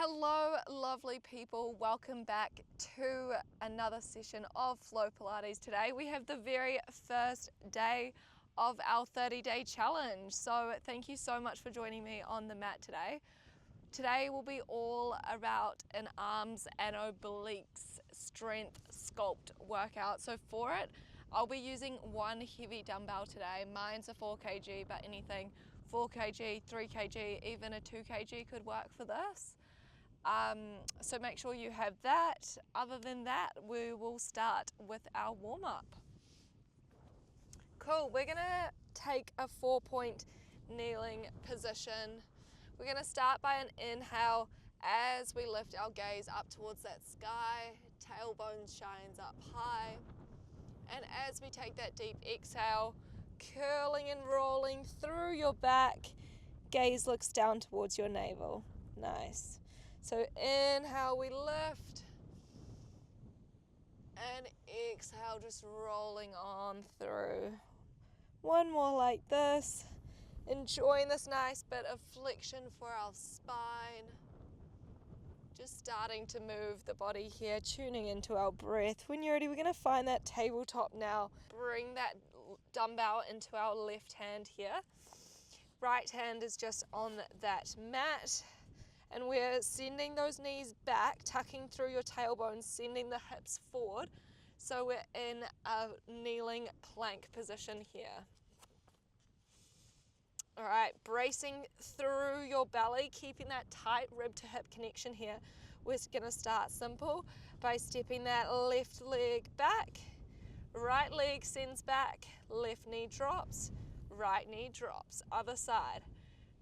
Hello lovely people, welcome back to another session of Flow Pilates. Today we have the very first day of our 30-day challenge, so thank you so much for joining me on the mat today. Today will be all about an arms and obliques strength sculpt workout. So for it, I'll be using one heavy dumbbell today. Mine's a 4 kg, but anything 4 kg, 3 kg, even a 2 kg could work for this. So make sure you have that. Other than that, we will start with our warm-up. Cool, we're gonna take a 4-point kneeling position. We're gonna start by an inhale as we lift our gaze up towards that sky, tailbone shines up high. And as we take that deep exhale, curling and rolling through your back, gaze looks down towards your navel. Nice. So inhale, we lift, and exhale, just rolling on through. One more like this. Enjoying this nice bit of flexion for our spine. Just starting to move the body here, tuning into our breath. When you're ready, we're gonna find that tabletop now. Bring that dumbbell into our left hand here. Right hand is just on that mat. And we're sending those knees back, tucking through your tailbone, sending the hips forward. So we're in a kneeling plank position here. All right, bracing through your belly, keeping that tight rib to hip connection here. We're gonna start simple by stepping that left leg back, right leg sends back, left knee drops, right knee drops, other side.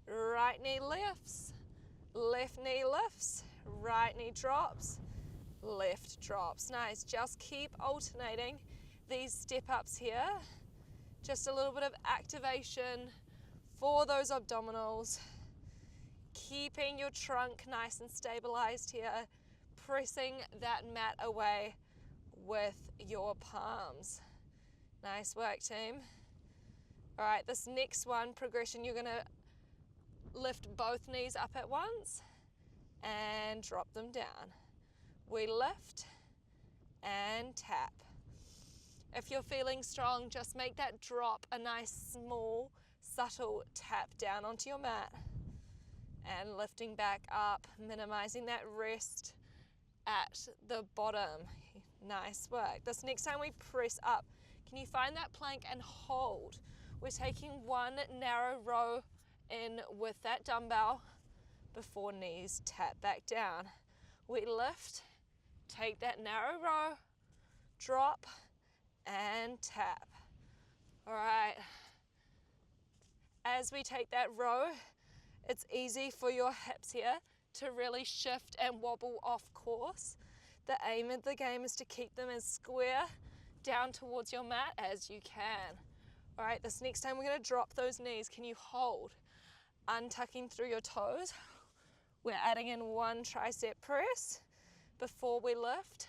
Right knee lifts, left knee lifts, right knee drops, left drops. Nice, just keep alternating these step ups here. Just a little bit of activation for those abdominals. Keeping your trunk nice and stabilized here. Pressing that mat away with your palms. Nice work, team. All right, this next one, progression, you're gonna lift both knees up at once and drop them down. We lift and tap. If you're feeling strong, just make that drop a nice small, subtle tap down onto your mat and lifting back up, minimizing that rest at the bottom. Nice work. This next time we press up, can you find that plank and hold? We're taking one narrow row in with that dumbbell before knees tap back down. We lift, take that narrow row, drop and tap. All right, as we take that row, it's easy for your hips here to really shift and wobble off course. The aim of the game is to keep them as square down towards your mat as you can. All right, this next time we're gonna drop those knees. Can you hold? Untucking through your toes. We're adding in one tricep press before we lift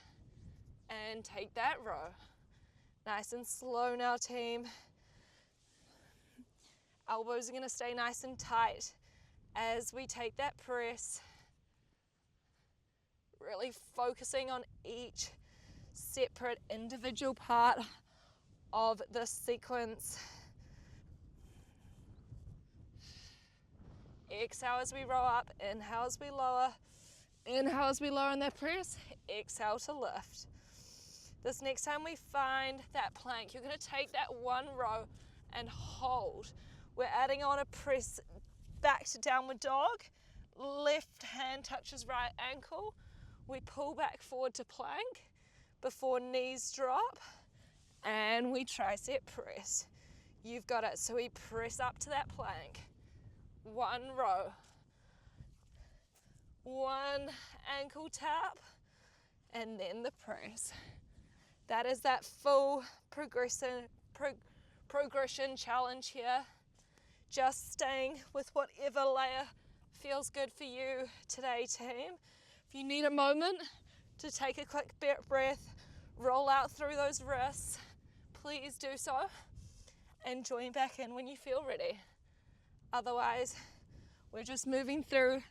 and take that row. Nice and slow now, team. Elbows are gonna stay nice and tight as we take that press. Really focusing on each separate individual part of this sequence. Exhale as we roll up, inhale as we lower, inhale as we lower in that press, exhale to lift. This next time we find that plank, you're gonna take that one row and hold. We're adding on a press back to downward dog. Left hand touches right ankle. We pull back forward to plank before knees drop and we tricep press. You've got it, so we press up to that plank. One row, one ankle tap, and then the press. That is that full progression challenge here. Just staying with whatever layer feels good for you today, team. If you need a moment to take a quick breath, roll out through those wrists, please do so, and join back in when you feel ready. Otherwise, we're just moving through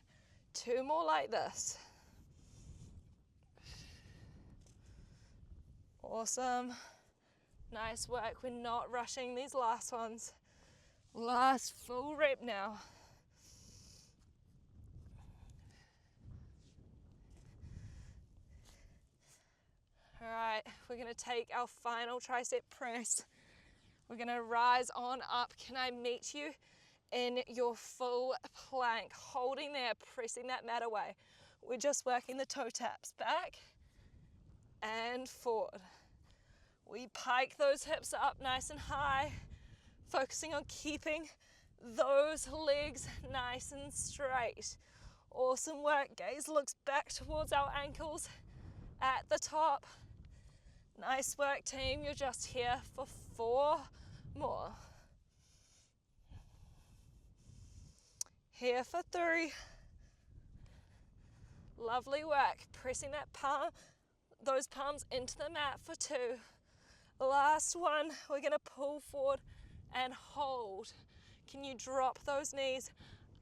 2 more like this. Awesome. Nice work. We're not rushing these last ones. Last full rep now. All right, we're gonna take our final tricep press. We're gonna rise on up. Can I meet you in your full plank? Holding there, pressing that mat away. We're just working the toe taps back and forward. We pike those hips up nice and high, focusing on keeping those legs nice and straight. Awesome work. Gaze looks back towards our ankles at the top. Nice work, team. You're just here for 4 more. Here for 3. Lovely work. Pressing that palm, those palms into the mat for 2. Last one. We're going to pull forward and hold. Can you drop those knees,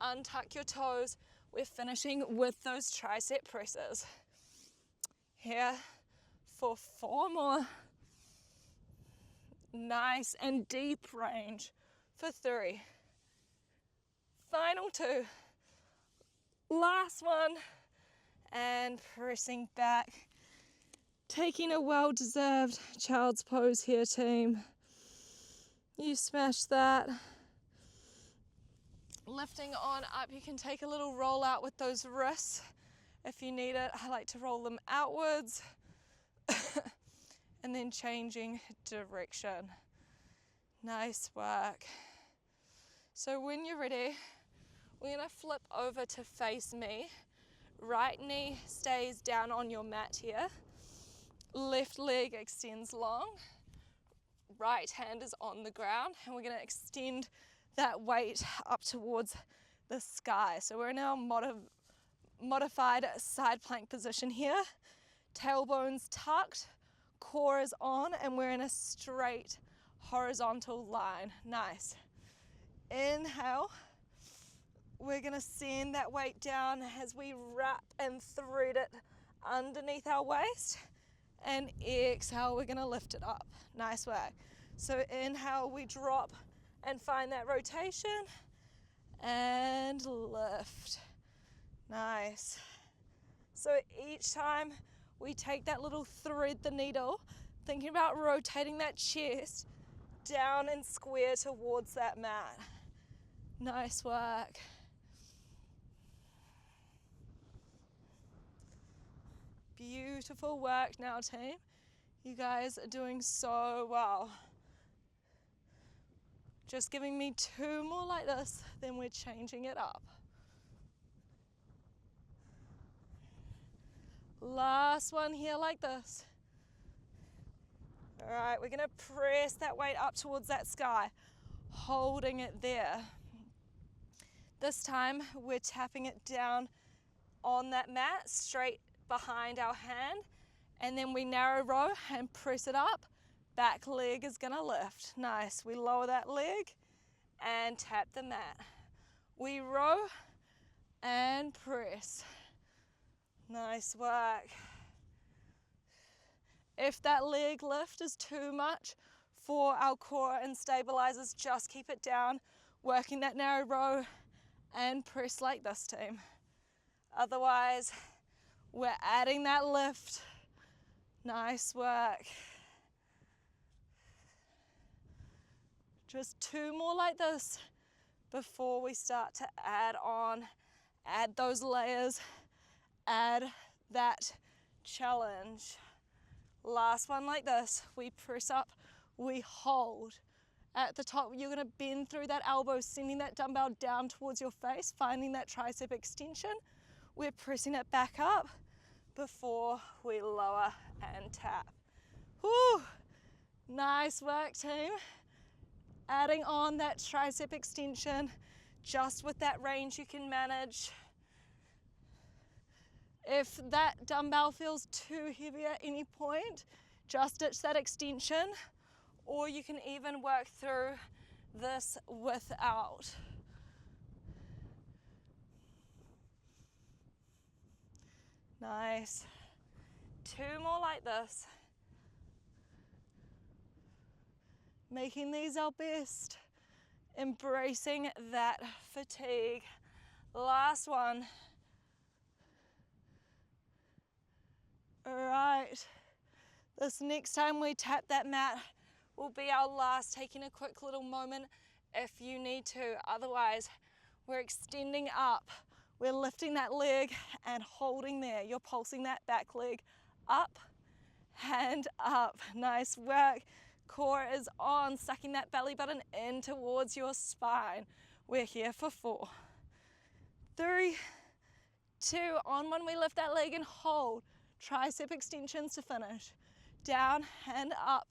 untuck your toes? We're finishing with those tricep presses. Here for 4 more. Nice and deep range for 3. Final 2. Last one. And pressing back. Taking a well-deserved child's pose here, team. You smashed that. Lifting on up, you can take a little roll out with those wrists if you need it. I like to roll them outwards and then changing direction. Nice work. So when you're ready, we're gonna flip over to face me. Right knee stays down on your mat here. Left leg extends long. Right hand is on the ground, and we're gonna extend that weight up towards the sky. So we're in our modified side plank position here. Tailbones tucked, core is on, and we're in a straight horizontal line. Nice. Inhale. We're gonna send that weight down as we wrap and thread it underneath our waist. And exhale, we're gonna lift it up. Nice work. So inhale, we drop and find that rotation and lift. Nice. So each time we take that little thread the needle, thinking about rotating that chest down and square towards that mat. Nice work. Beautiful work now, team. You guys are doing so well. Just giving me 2 more like this, then we're changing it up. Last one here like this. All right, we're gonna press that weight up towards that sky, holding it there. This time, we're tapping it down on that mat, straight behind our hand, and then we narrow row and press it up. Back leg is gonna lift. Nice. We lower that leg and tap the mat. We row and press. Nice work. If that leg lift is too much for our core and stabilizers, just keep it down, working that narrow row and press like this, team. Otherwise, we're adding that lift. Nice work. Just 2 more like this before we start to add those layers, add that challenge. Last one like this. We press up, we hold. At the top, you're gonna bend through that elbow, sending that dumbbell down towards your face, finding that tricep extension. We're pressing it back up before we lower and tap. Whew. Nice work, team. Adding on that tricep extension, just with that range you can manage. If that dumbbell feels too heavy at any point, just ditch that extension, or you can even work through this without. Nice. 2 more like this. Making these our best. Embracing that fatigue. Last one. All right. This next time we tap that mat will be our last, taking a quick little moment if you need to. Otherwise, we're extending up. We're lifting that leg and holding there. You're pulsing that back leg up and up. Nice work. Core is on, sucking that belly button in towards your spine. We're here for 4, 3, 2, on when we lift that leg and hold. Tricep extensions to finish. Down and up.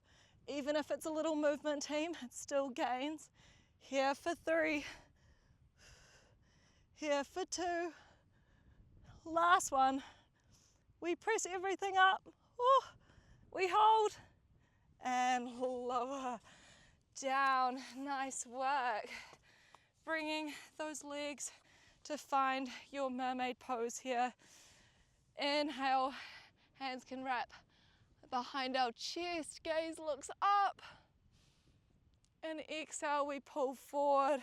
Even if it's a little movement, team, it still gains. Here for 3. Here for 2. Last one. We press everything up. Ooh, we hold. And lower. Down. Nice work. Bringing those legs to find your mermaid pose here. Inhale. Hands can wrap behind our chest. Gaze looks up. And exhale, we pull forward.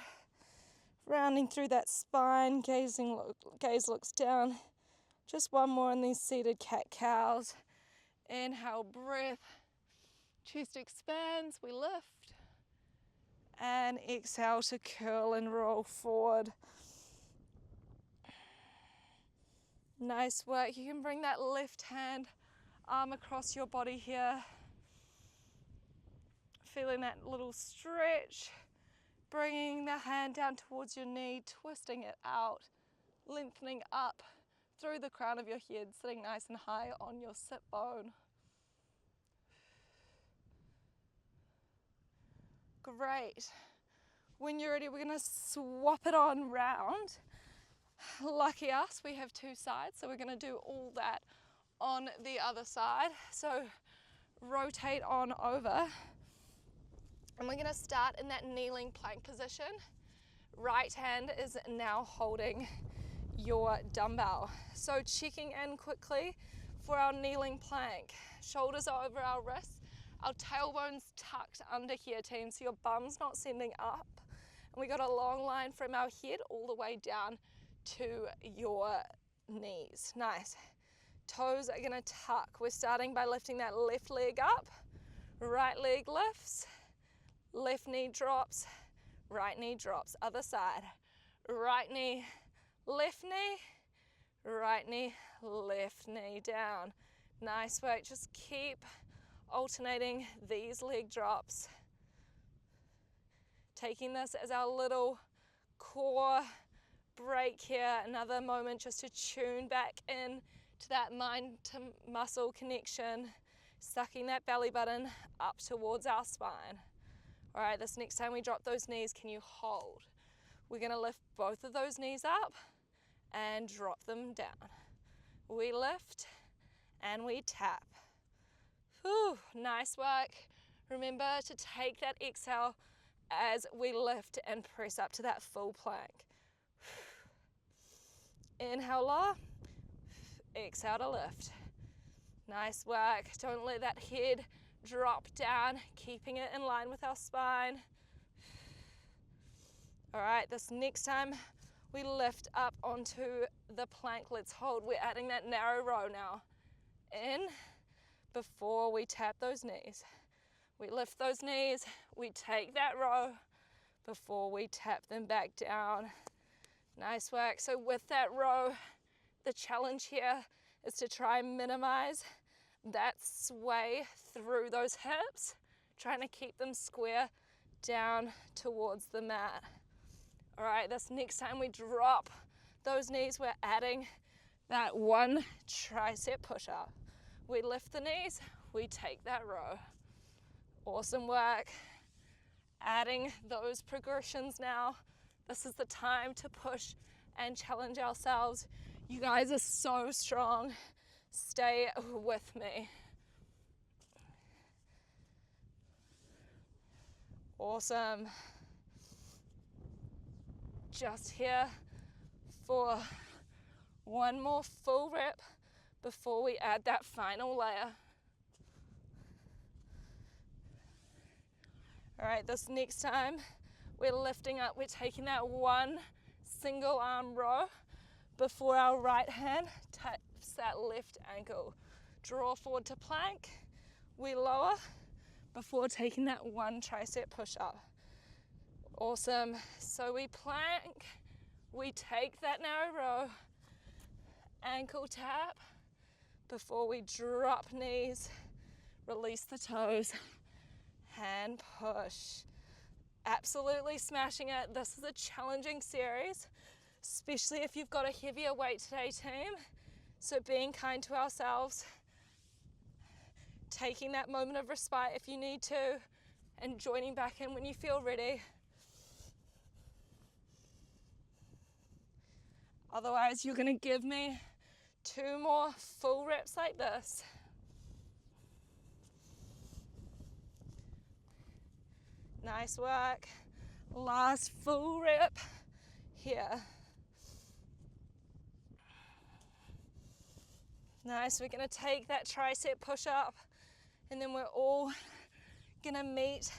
Rounding through that spine. Gaze looks down. Just one more in these seated cat-cows. Inhale, breath. Chest expands, we lift. And exhale to curl and roll forward. Nice work. You can bring that left hand arm across your body here. Feeling that little stretch. Bringing the hand down towards your knee, twisting it out, lengthening up through the crown of your head, sitting nice and high on your sit bone. Great. When you're ready, we're going to swap it on round. Lucky us, we have 2 sides, so we're going to do all that on the other side. So rotate on over. And we're going to start in that kneeling plank position. Right hand is now holding your dumbbell. So checking in quickly for our kneeling plank. Shoulders are over our wrists. Our tailbone's tucked under here, team, so your bum's not sending up. And we got a long line from our head all the way down to your knees. Nice. Toes are gonna tuck. We're starting by lifting that left leg up. Right leg lifts. Left knee drops. Right knee drops. Other side. Right knee, left knee. Right knee, left knee down. Nice work. Just keep alternating these leg drops. Taking this as our little core break here. Another moment just to tune back in to that mind to muscle connection. Sucking that belly button up towards our spine. All right, this next time we drop those knees, can you hold? We're gonna lift both of those knees up and drop them down. We lift and we tap. Whew, nice work. Remember to take that exhale as we lift and press up to that full plank. Inhale, lower. Exhale to lift. Nice work. Don't let that head drop down, keeping it in line with our spine. All right, this next time we lift up onto the plank, let's hold. We're adding that narrow row now. In, before we tap those knees. We lift those knees, we take that row before we tap them back down. Nice work. So with that row, the challenge here is to try and minimize that sway through those hips, trying to keep them square down towards the mat. All right, this next time we drop those knees, we're adding that one tricep push-up. We lift the knees, we take that row. Awesome work. Adding those progressions now. This is the time to push and challenge ourselves. You guys are so strong. Stay with me. Awesome. Just here for one more full rep before we add that final layer. All right, this next time we're lifting up, we're taking that one single arm row before our right hand taps that left ankle. Draw forward to plank, we lower before taking that one tricep push up. Awesome, so we plank, we take that narrow row, ankle tap before we drop knees, release the toes, hand push. Absolutely smashing it. This is a challenging series, especially if you've got a heavier weight today, team. So being kind to ourselves, taking that moment of respite if you need to, and joining back in when you feel ready. Otherwise, you're gonna give me 2 more full reps like this. Nice work. Last full rep here. Nice, we're gonna take that tricep push up and then we're all gonna meet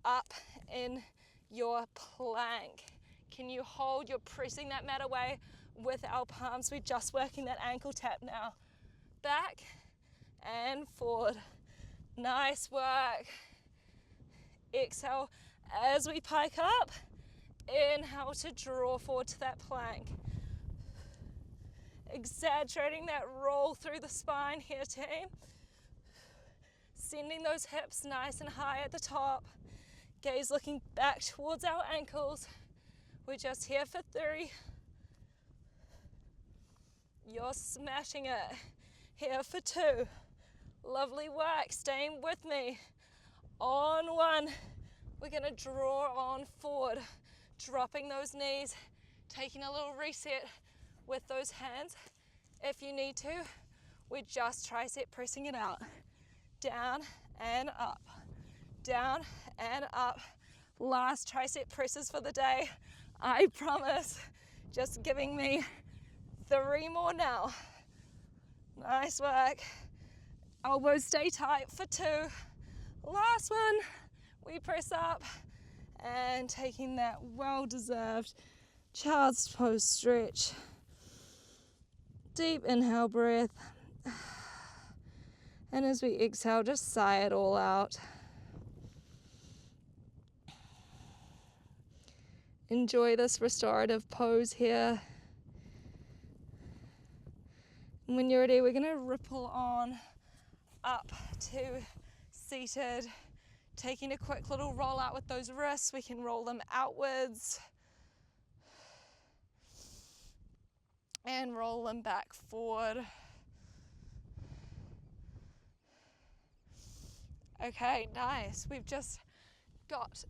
up in your plank. Can you hold? You're pressing that mat away with our palms. We're just working that ankle tap now. Back and forward. Nice work. Exhale as we pike up. Inhale to draw forward to that plank. Exaggerating that roll through the spine here, team. Sending those hips nice and high at the top. Gaze looking back towards our ankles. We're just here for 3. You're smashing it. Here for 2. Lovely work. Staying with me. On 1, we're gonna draw on forward, dropping those knees, taking a little reset with those hands. If you need to, we're just tricep pressing it out. Down and up, down and up. Last tricep presses for the day, I promise. Just giving me 3 more now. Nice work. Elbows stay tight for 2. Last one, we press up and taking that well-deserved child's pose stretch. Deep inhale breath. And as we exhale, just sigh it all out. Enjoy this restorative pose here. And when you're ready, we're gonna ripple on up to seated, taking a quick little roll out with those wrists. We can roll them outwards and roll them back forward. Okay, nice. We've just got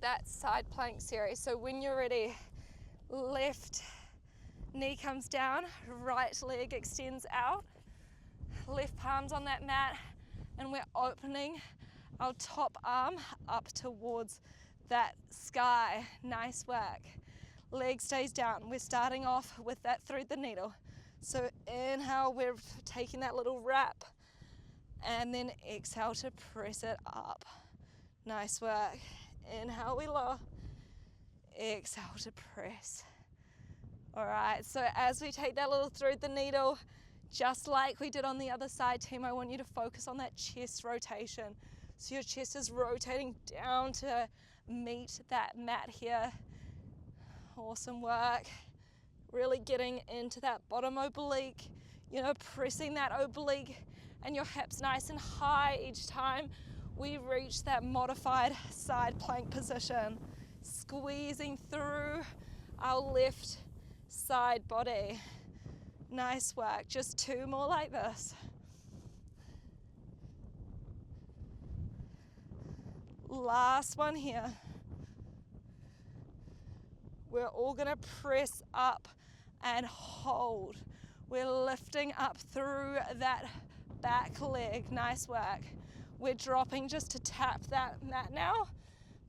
that side plank series. So when you're ready, left knee comes down, right leg extends out, left palms on that mat, and we're opening our top arm up towards that sky. Nice work. Leg stays down. We're starting off with that thread the needle. So inhale, we're taking that little wrap, and then exhale to press it up. Nice work. Inhale, we lower. Exhale to press. All right, so as we take that little thread the needle, just like we did on the other side, team, I want you to focus on that chest rotation. So your chest is rotating down to meet that mat here. Awesome work. Really getting into that bottom oblique, pressing that oblique and your hips nice and high each time we reach that modified side plank position. Squeezing through our left side body. Nice work. Just 2 more like this. Last one here. We're all gonna press up and hold. We're lifting up through that back leg. Nice work. We're dropping just to tap that mat now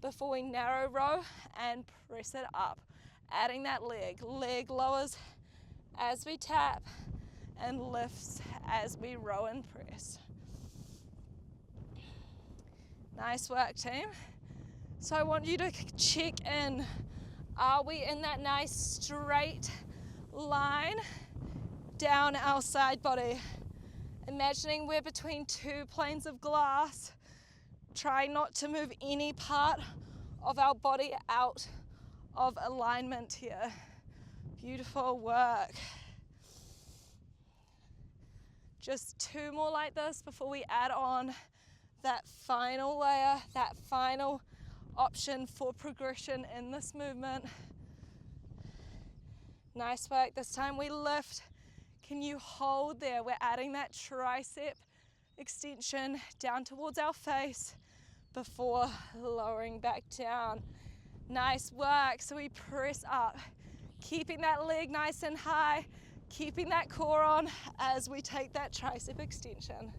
before we narrow row and press it up. Adding that leg. Leg lowers as we tap. and lifts as we row and press. Nice work, team. So I want you to check in. Are we in that nice straight line down our side body? Imagining we're between two planes of glass. Try not to move any part of our body out of alignment here. Beautiful work. Just 2 more like this before we add on that final layer, that final option for progression in this movement. Nice work. This time we lift. Can you hold there? We're adding that tricep extension down towards our face before lowering back down. Nice work. So we press up, keeping that leg nice and high, keeping that core on as we take that tricep extension.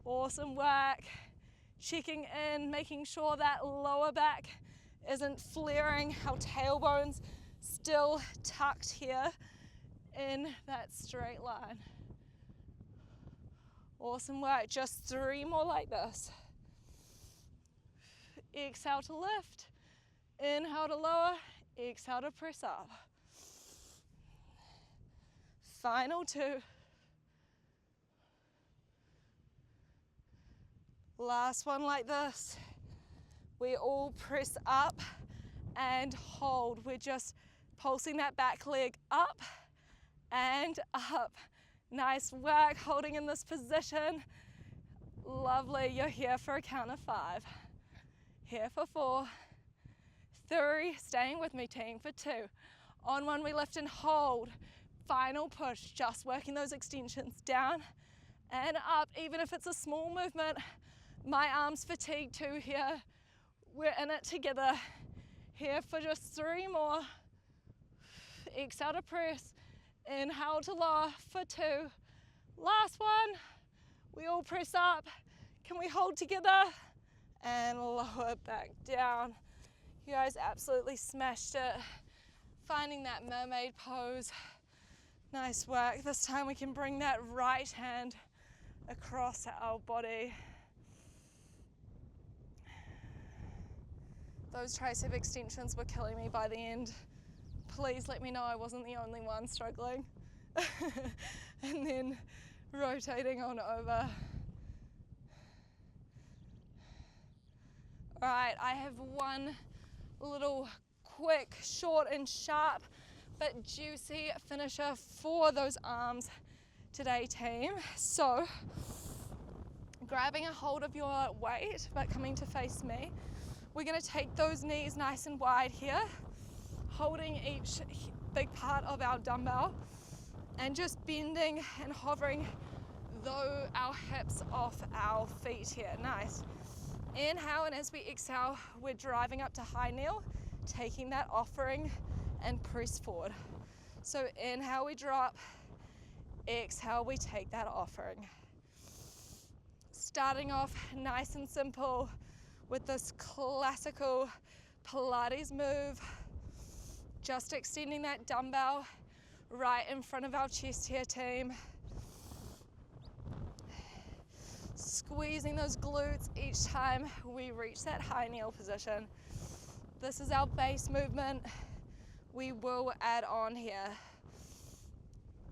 Awesome work. Checking in, making sure that lower back isn't flaring, our tailbones still tucked here in that straight line. Awesome work. Just 3 more like this. Exhale to lift, inhale to lower, exhale to press up. Final 2. Last one like this. We all press up and hold. We're just pulsing that back leg up and up. Nice work holding in this position. Lovely. You're here for a count of 5. Here for 4. 3. Staying with me, team, for 2. On 1 we lift and hold. Final push. Just working those extensions down and up. Even if it's a small movement, my arms fatigue too here. We're in it together. Here for just 3 more. Exhale to press. Inhale to lower for 2. Last one. We all press up. Can we hold together? And lower back down. You guys absolutely smashed it. Finding that mermaid pose. Nice work. This time we can bring that right hand across our body. Those tricep extensions were killing me by the end. Please let me know I wasn't the only one struggling. And then rotating on over. All right, I have one little quick, short and sharp, but juicy finisher for those arms today, team. So, grabbing a hold of your weight, but coming to face me. We're gonna take those knees nice and wide here, holding each big part of our dumbbell and just bending and hovering our hips off our feet here. Nice. Inhale, and as we exhale, we're driving up to high kneel, taking that offering and press forward. So inhale, we drop. Exhale, we take that offering. Starting off nice and simple with this classical Pilates move. Just extending that dumbbell right in front of our chest here, team. Squeezing those glutes each time we reach that high kneel position. This is our base movement. We will add on here.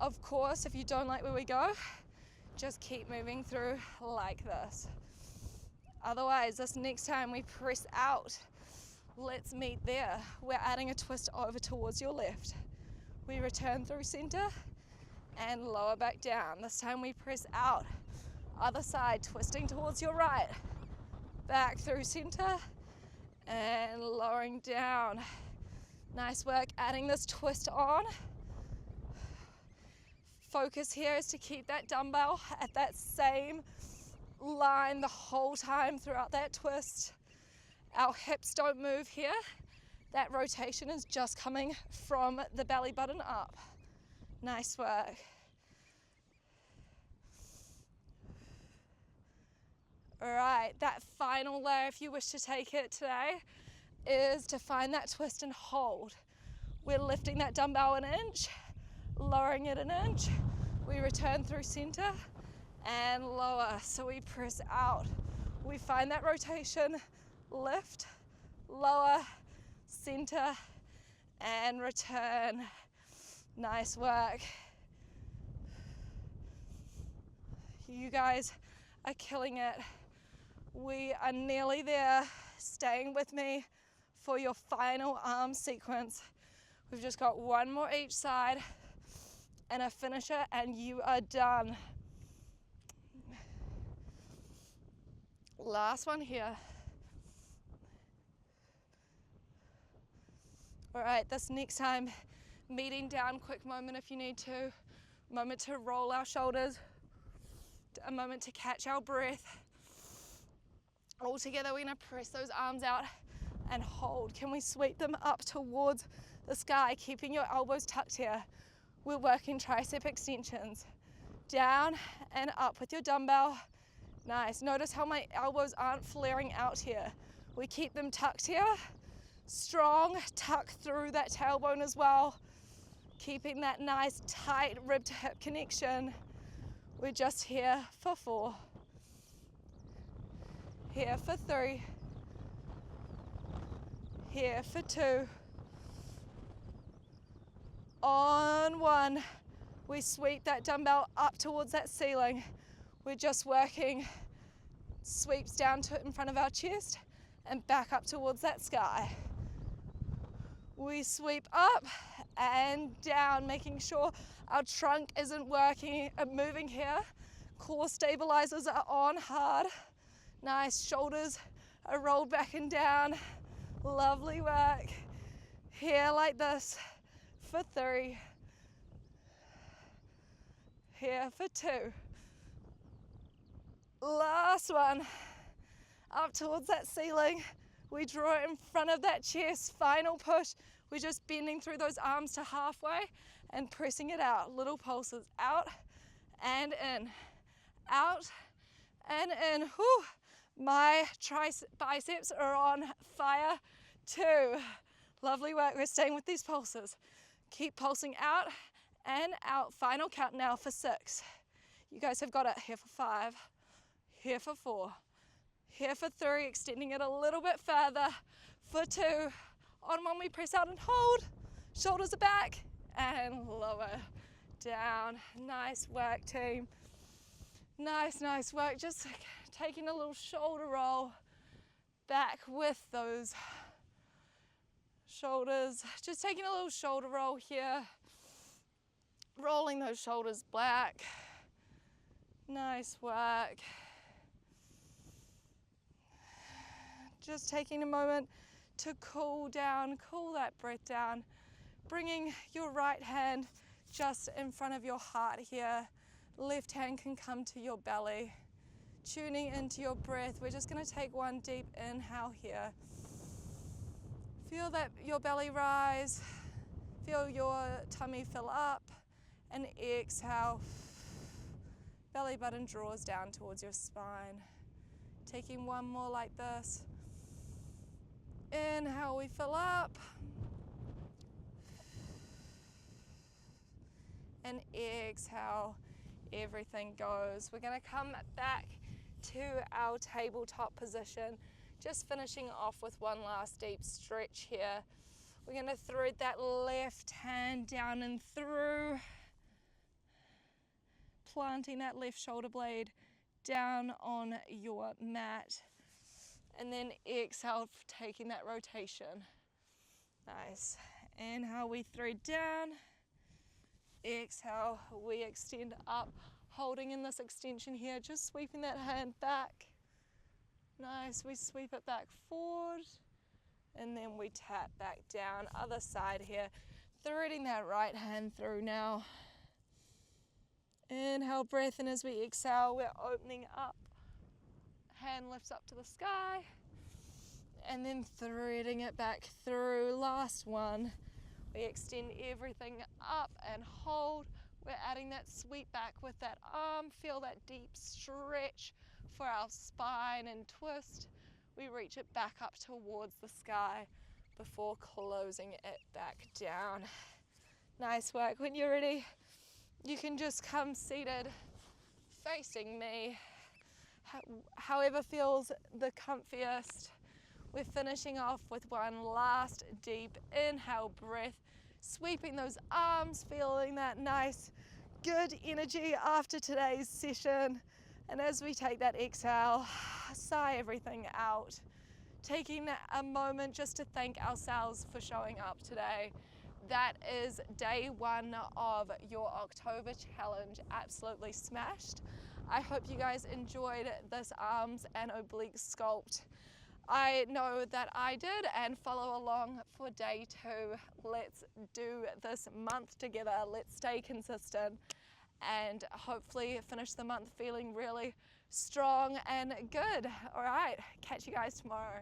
Of course, if you don't like where we go, just keep moving through like this. Otherwise, this next time we press out, let's meet there. We're adding a twist over towards your left. We return through center and lower back down. This time we press out. Other side, twisting towards your right. Back through center and lowering down. Nice work adding this twist on. Focus here is to keep that dumbbell at that same line the whole time throughout that twist. Our hips don't move here. That rotation is just coming from the belly button up. Nice work. All right, that final layer, if you wish to take it today, is to find that twist and hold. We're lifting that dumbbell an inch, lowering it an inch. We return through center and lower. So we press out. We find that rotation, lift, lower, center, and return. Nice work. You guys are killing it. We are nearly there. Staying with me for your final arm sequence. We've just got one more each side and a finisher, and you are done. Last one here. All right, this next time, meeting down, quick moment if you need to, moment to roll our shoulders, a moment to catch our breath. All together, we're gonna press those arms out and hold. Can we sweep them up towards the sky, keeping your elbows tucked here? We're working tricep extensions. Down and up with your dumbbell. Nice. Notice how my elbows aren't flaring out here. We keep them tucked here. Strong tuck through that tailbone as well. Keeping that nice tight rib to hip connection. We're just here for 4. Here for 3. Here for 2. On 1. We sweep that dumbbell up towards that ceiling. We're just working sweeps down to in front of our chest and back up towards that sky. We sweep up and down, making sure our trunk isn't moving here. Core stabilizers are on hard. Nice, shoulders are rolled back and down. Lovely work. Here like this for 3. Here for 2. Last one. Up towards that ceiling. We draw it in front of that chest. Final push. We're just bending through those arms to halfway and pressing it out. Little pulses. Out and in. Out and in. Whew. My biceps are on fire too. Lovely work. We're staying with these pulses. Keep pulsing out and out. Final count now for 6. You guys have got it. Here for 5. Here for 4. Here for 3. Extending it a little bit further. For 2. On 1 we press out and hold. Shoulders are back and lower down. Nice work, team. Nice, nice work. Just taking a little shoulder roll back with those shoulders. Just taking a little shoulder roll here. Rolling those shoulders back. Nice work. Just taking a moment to cool down, cool that breath down. Bringing your right hand just in front of your heart here. Left hand can come to your belly. Tuning into your breath. We're just going to take one deep inhale here. Feel that your belly rise. Feel your tummy fill up. And exhale. Belly button draws down towards your spine. Taking one more like this. Inhale, we fill up. And exhale, everything goes. We're going to come back to our tabletop position. Just finishing off with one last deep stretch here. We're going to thread that left hand down and through. Planting that left shoulder blade down on your mat. And then exhale, taking that rotation. Nice. Inhale, we thread down. Exhale, we extend up, holding in this extension here, just sweeping that hand back. Nice, we sweep it back forward, and then we tap back down. Other side here, threading that right hand through now. Inhale, breath in as we exhale, we're opening up. Hand lifts up to the sky, and then threading it back through. Last one. We extend everything up and hold. We're adding that sweep back with that arm. Feel that deep stretch for our spine and twist. We reach it back up towards the sky before closing it back down. Nice work. When you're ready, you can just come seated facing me, however feels the comfiest. We're finishing off with one last deep inhale breath, sweeping those arms, feeling that nice, good energy after today's session. And as we take that exhale, sigh everything out, taking a moment just to thank ourselves for showing up today. That is day 1 of your October challenge, absolutely smashed. I hope you guys enjoyed this arms and oblique sculpt. I know that I did, and follow along for day 2. Let's do this month together. Let's stay consistent and hopefully finish the month feeling really strong and good. All right, catch you guys tomorrow.